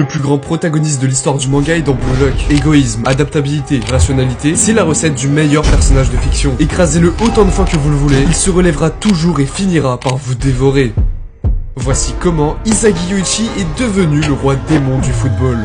Le plus grand protagoniste de l'histoire du manga est dans Blue Lock. Égoïsme, adaptabilité, rationalité, c'est la recette du meilleur personnage de fiction. Écrasez-le autant de fois que vous le voulez, il se relèvera toujours et finira par vous dévorer. Voici comment Isagi Yoichi est devenu le roi démon du football.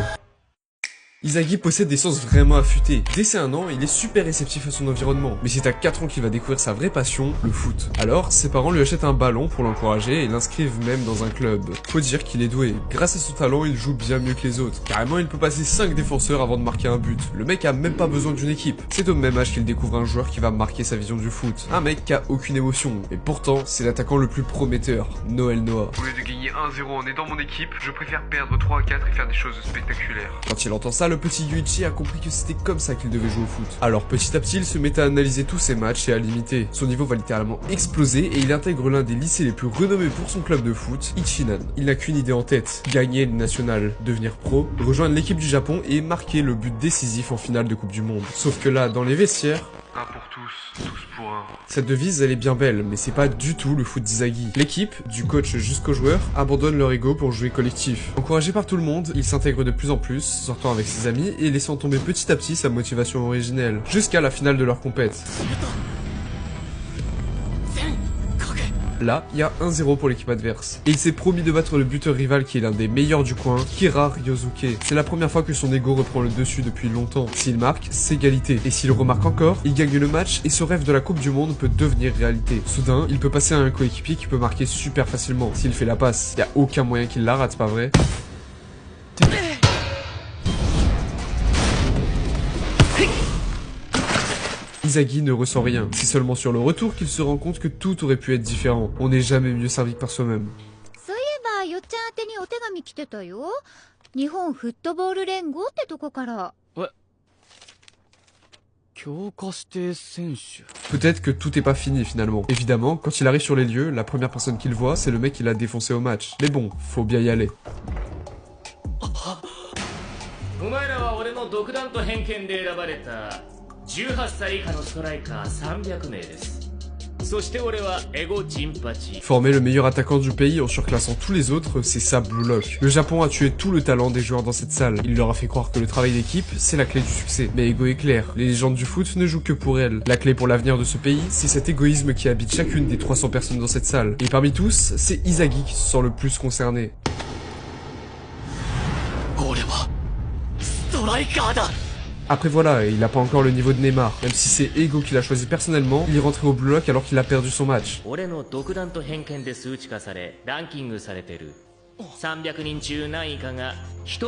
Isagi possède des sens vraiment affûtés. Dès ses 1 an, il est super réceptif à son environnement. Mais c'est à 4 ans qu'il va découvrir sa vraie passion, le foot. Alors, ses parents lui achètent un ballon pour l'encourager et l'inscrivent même dans un club. Faut dire qu'il est doué. Grâce à son talent, il joue bien mieux que les autres. Carrément, il peut passer 5 défenseurs avant de marquer un but. Le mec a même pas besoin d'une équipe. C'est au même âge qu'il découvre un joueur qui va marquer sa vision du foot. Un mec qui a aucune émotion. Et pourtant, c'est l'attaquant le plus prometteur, Noël Noah. Au lieu de gagner 1-0 en aidant mon équipe, je préfère perdre 3 à 4 et faire des choses spectaculaires. Quand il entend ça, le petit Yoichi a compris que c'était comme ça qu'il devait jouer au foot. Alors petit à petit, il se met à analyser tous ses matchs et à l'imiter. Son niveau va littéralement exploser et il intègre l'un des lycées les plus renommés pour son club de foot, Ichinan. Il n'a qu'une idée en tête, gagner le national, devenir pro, rejoindre l'équipe du Japon et marquer le but décisif en finale de Coupe du Monde. Sauf que là, dans les vestiaires, Un pour tous, tous pour un. cette devise, elle est bien belle, mais c'est pas du tout le foot d'Isagi. L'équipe, du coach jusqu'aux joueurs, abandonne leur ego pour jouer collectif. Encouragé par tout le monde, il s'intègre de plus en plus, sortant avec ses amis et laissant tomber petit à petit sa motivation originelle, jusqu'à la finale de leur compète. Là, il y a 1-0 pour l'équipe adverse. Et il s'est promis de battre le buteur rival qui est l'un des meilleurs du coin, Kira Ryosuke. C'est la première fois que son ego reprend le dessus depuis longtemps. S'il marque, c'est égalité. Et s'il remarque encore, il gagne le match et ce rêve de la Coupe du Monde peut devenir réalité. Soudain, il peut passer à un coéquipier qui peut marquer super facilement. S'il fait la passe, il n'y a aucun moyen qu'il la rate, pas vrai? Isagi ne ressent rien. C'est seulement sur le retour qu'il se rend compte que tout aurait pu être différent. On n'est jamais mieux servi que par soi-même. そういえばよっちゃん宛てにお手紙来てたよ。日本フットボール連合ってとこから。強化指定選手。 Peut-être que tout est pas fini finalement. Évidemment, quand il arrive sur les lieux, la première personne qu'il voit, c'est le mec qui l'a défoncé au match. Mais bon, faut bien y aller. お前らは俺の独断と偏見で選ばれた18歳以下のストライカー300名です。そして俺はエゴジンパチ。 Former le meilleur attaquant du pays en surclassant tous les autres, c'est ça Blue Lock. Le Japon a tué tout le talent des joueurs dans cette salle. Il leur a fait croire que le travail d'équipe, c'est la clé du succès. Mais Ego est clair, les légendes du foot ne jouent que pour elles. La clé pour l'avenir de ce pays, c'est cet égoïsme qui habite chacune des 300 personnes dans cette salle. Et parmi tous, c'est Isagi qui se sent le plus concerné. Après voilà, il a pas encore le niveau de Neymar. Même si c'est Ego qui l'a choisi personnellement, il est rentré au Blue Lock alors qu'il a perdu son match. 俺の独断と偏見で数値化されランキングされてる300人中何位かが一目